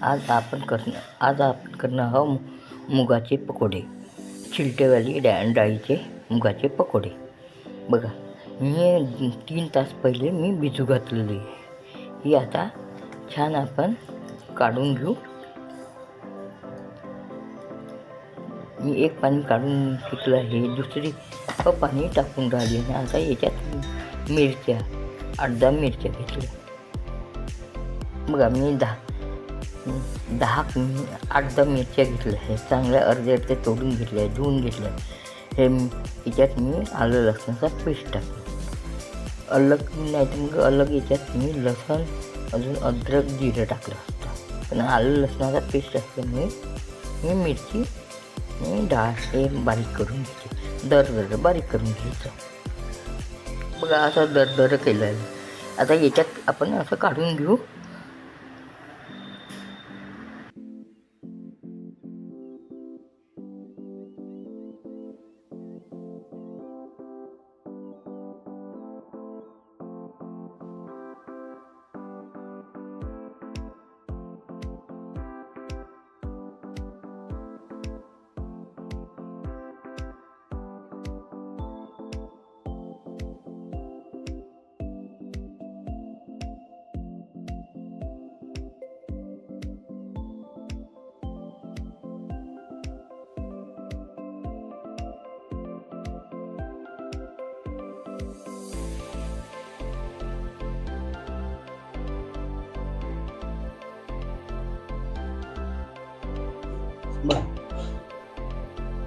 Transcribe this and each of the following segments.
आज आपण करणार आहोत मुगाचे पकोडे, चिलटेवाली डाळीचे मुगाचे पकोडे. बघा, मी 3 तास पहिले भिजू घातलेली आहे. ही आता छान आपण काढून घेऊ. मी एक पाणी काढून घेतलं आहे, दुसरी पाणी टाकून राहिली आहे. आता याच्यात मिरच्या 8-10 मिरच्या घेतल्या. बघा, मी 8-10 मिरच्या घेतल्या आहे. चांगल्या अर्धे तोडून घेतल्या आहे, धुवून घेतल्या. याच्यात मी आलं लसणाचा पेस्ट टाकतो. नाही तर मग याच्यात मी लसण अजून अद्रक जिरं टाकलं असतं, पण आलं लसणाचा पेस्ट असल्यामुळे मी मिरची डाळ हे बारीक करून घेते. दर बारीक करून घ्यायचं. बघा, असं दर केलं आहे. आता याच्यात आपण असं काढून घेऊ.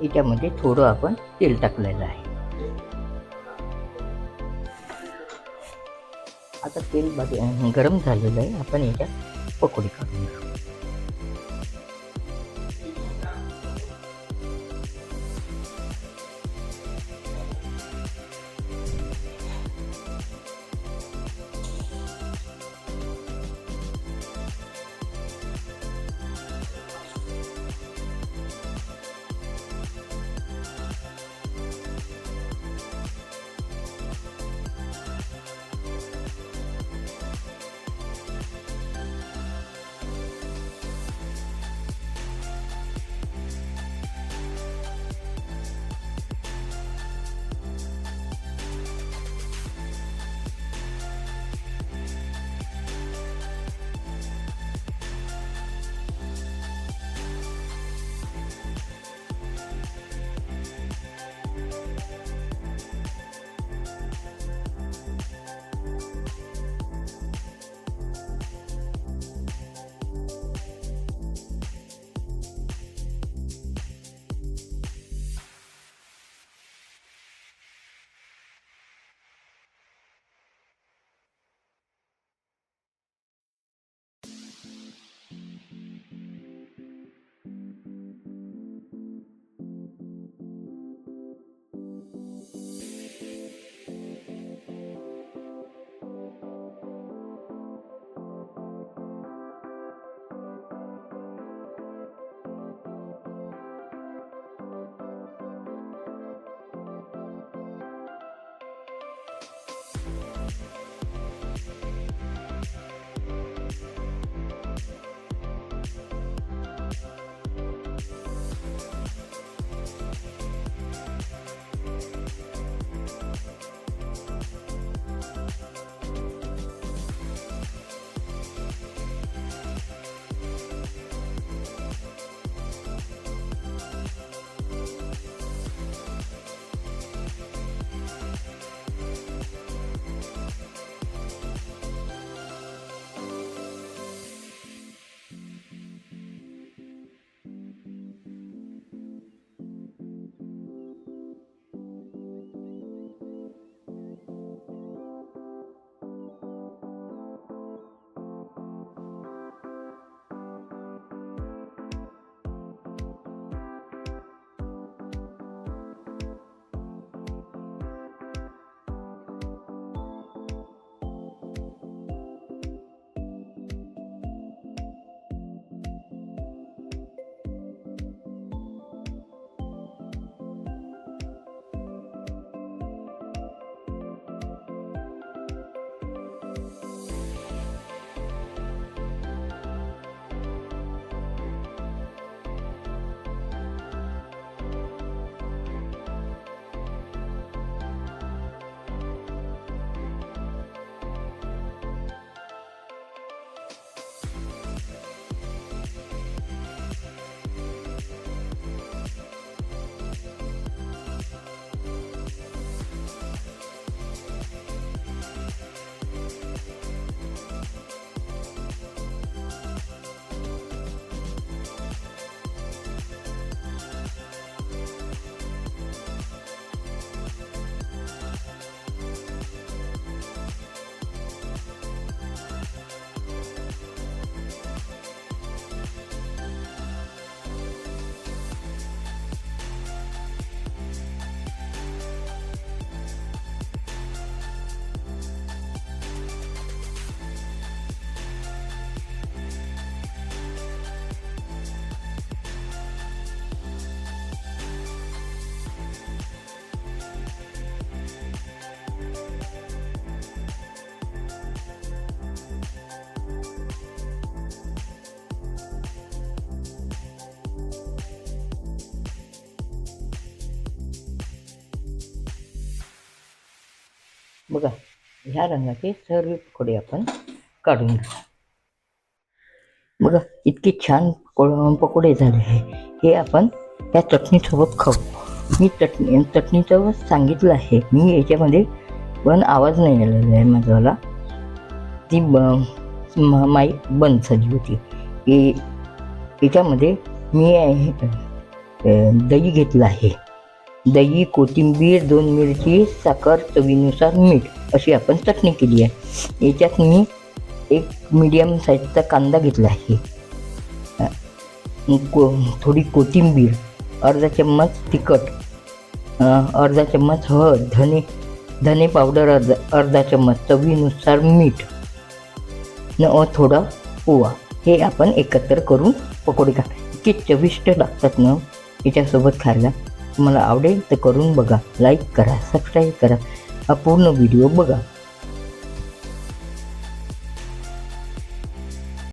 याच्यामध्ये थोडं आपण तेल टाकलेलं आहे. आता तेल गरम झालेलं आहे. आपण याच्यात पकोडी काढून घेऊ. बघा ह्या रंगाचे सर्व पकोडे आपण काढून घेऊ. बघा इतके छान पकोडे झाले हे आपण त्या चटणीसोबत खाऊ. मी चटणीचं सांगितलं आहे, मी याच्यामध्ये पण आवाज नाही आलेला आहे माझावाला. ती माईक बंद झाली होती. याच्यामध्ये मी दही घेतलं आहे. दही, कोथिंबीर, 2 मिरची, साखर, चवीनुसार मीठ अशी आपण चटणी केली आहे. याच्यात मी एक मीडियम साईजचा कांदा घेतला आहे. थोडी कोथिंबीर, अर्धा चम्मच तिखट, अर्धा चम्मच हळद, धने पावडर अर्धा चम्मच, चवीनुसार मीठ थोडा ओवा, हे आपण एकत्र करून पकोडे इतके चविष्ट लागतात ना याच्यासोबत खायला. तुम्हाला आवडेल तर करून बघा. लाईक करा, सबस्क्राईब करा, हा पूर्ण व्हिडिओ बघा.